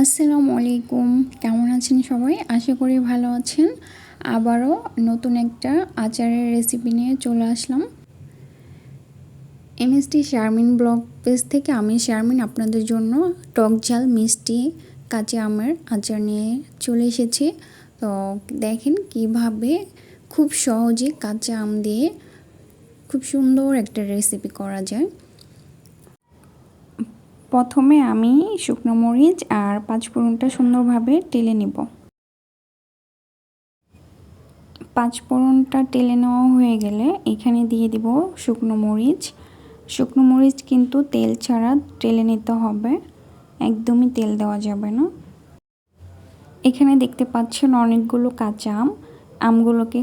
আসসালামু আলাইকুম। কেমন আছেন সবাই? আশা করি ভালো আছেন। আবারও নতুন একটা আচারের রেসিপি নিয়ে চলে আসলাম। এমএসটি শারমিন ব্লগ পেজ থেকে আমি শারমিন আপনাদের জন্য টক ঝাল মিষ্টি কাঁচা আমের আচার নিয়ে চলে এসেছি। তো দেখেন কিভাবে খুব সহজে কাঁচা আম দিয়ে খুব সুন্দর একটা রেসিপি করা যায়। প্রথমে আমি শুকনো মরিচ আর পাঁচফোড়নটা সুন্দরভাবে টেলে নেব। পাঁচফোড়নটা টেলে নেওয়া হয়ে গেলে এখানে দিয়ে দিব শুকনো মরিচ। শুকনো মরিচ কিন্তু তেল ছাড়া টেলে নিতে হবে, একদমই তেল দেওয়া যাবে না। এখানে দেখতে পাচ্ছেন অনেকগুলো কাঁচা আম। আমগুলোকে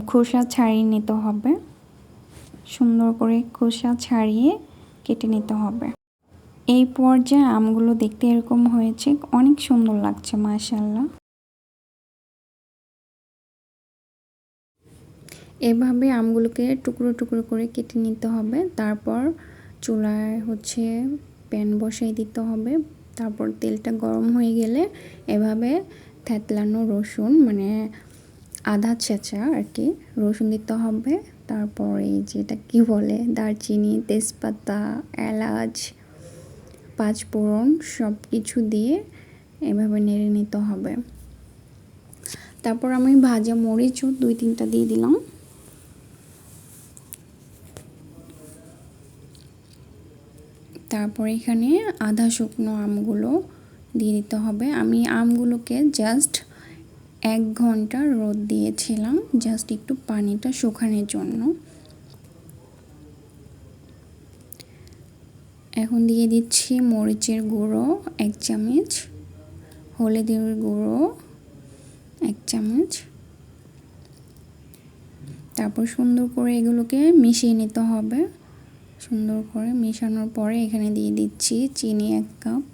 খোসা ছাড়িয়ে নিতে হবে, সুন্দর করে খোসা ছাড়িয়ে কেটে নিতে হবে। এই পর্যায়ে আমগুলো দেখতে এরকম হয়েছে, অনেক সুন্দর লাগছে মাশাআল্লাহ। এভাবে আমগুলোকে টুকরো টুকরো করে কেটে নিতে হবে। তারপর চুলায় প্যান বসাই দিতে হবে। তারপর তেলটা গরম হয়ে গেলে এভাবে থেতলানো রসুন, মানে আধা ছেঁচা আর কি রসুন দিতে হবে। তারপর এই যেটা কি বলে দারচিনি, তেজপাতা, এলাচ, পাঁচফোড়ন সব কিছু দিয়ে এভাবে নেড়ে নিতে হবে। তারপর আমি ভাজা মরিচও 2-3টা দিয়ে দিলাম। তারপর এখানে আধা শুকনো আমগুলো দিয়ে দিতে হবে। আমি আমগুলোকে জাস্ট 1 ঘন্টা রোদ দিয়েছিলাম, জাস্ট একটু পানিটা শুকানোর জন্য। এখন দিয়ে দিচ্ছি মরিচের গুঁড়ো 1 চামচ, হলুদের গুঁড়ো 1 চামচ। তারপর সুন্দর করে এগুলোকে মিশিয়ে নিতে হবে। সুন্দর করে মেশানোর পরে এখানে দিয়ে দিচ্ছি চিনি 1 কাপ।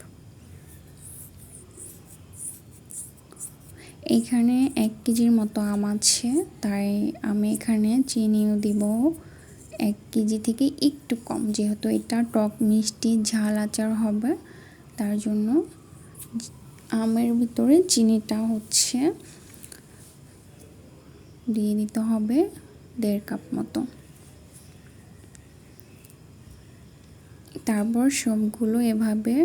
এখানে 1 কেজির মতো আম আছে, তাই আমি এখানে চিনিও দিব 1 কেজি থেকে একটু কম, যেহেতু এটা টক মিষ্টি ঝাল আচার হবে, তার জন্য আমের ভিতরে চিনিটা দিয়ে দিতে হবে 1.5 কাপ মতো। তারপর সবগুলো এভাবে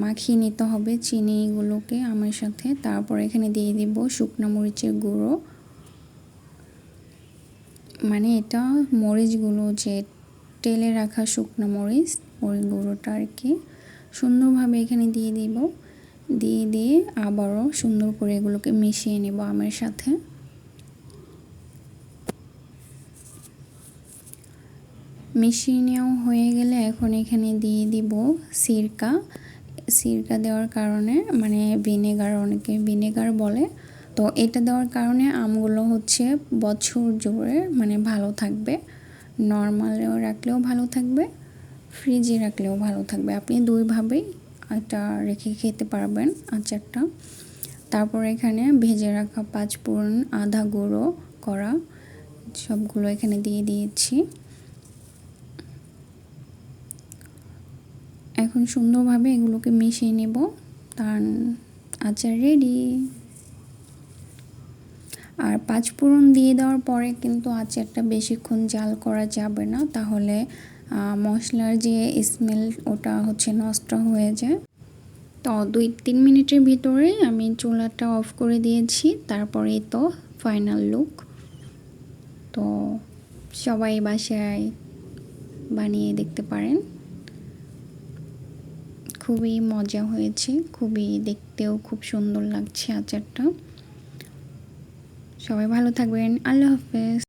মাখিয়ে নিতে হবে চিনিগুলোকে আমের সাথে। তারপর এখানে দিয়ে দিব শুকনো মরিচের গুঁড়ো, মানে এটা মরিচগুলো যে তেলে রাখা শুকনো মরিচ, ওই গুঁড়োটা আর কি। সুন্দরভাবে এখানে দিয়ে দিব, দিয়ে আবারও সুন্দর করে এগুলোকে মিশিয়ে নেব আমের সাথে। মিশিয়ে নেওয়া হয়ে গেলে এখন এখানে দিয়ে দিব সিরকা। সিরকা দেওয়ার কারণে, মানে ভিনেগার, অনেকে ভিনেগার বলে, তো এটা দেওয়ার কারণে আমগুলো বছর জুড়ে মানে ভালো থাকবে। নর্মালেও রাখলেও ভালো থাকবে, ফ্রিজে রাখলেও ভালো থাকবে। আপনি দুইভাবেই এটা রেখে খেতে পারবেন আচারটা। তারপর এখানে ভেজে রাখা পাঁচফোড়ন আধা গুঁড়ো করা সবগুলো এখানে দিয়ে দিয়েছি। এখন সুন্দরভাবে এগুলোকে মিশিয়ে নেব, তার আচার রেডি। আর পাঁচফোড়ন দিয়ে দেওয়ার পরে কিন্তু আচারটা বেশিক্ষণ জাল করা যাবে না, তাহলে মশলার যে স্মেল ওটা নষ্ট হয়ে যায়। তো 2-3 মিনিটের ভিতরে আমি চুলাটা অফ করে দিয়েছি। তারপরে তো ফাইনাল লুক। তো সবাই বাসায় বানিয়ে দেখতে পারেন, খুবই মজা হয়েছে, খুবই দেখতেও খুব সুন্দর লাগছে আচারটা। সবাই ভালো থাকবেন, আল্লাহ হাফেজ।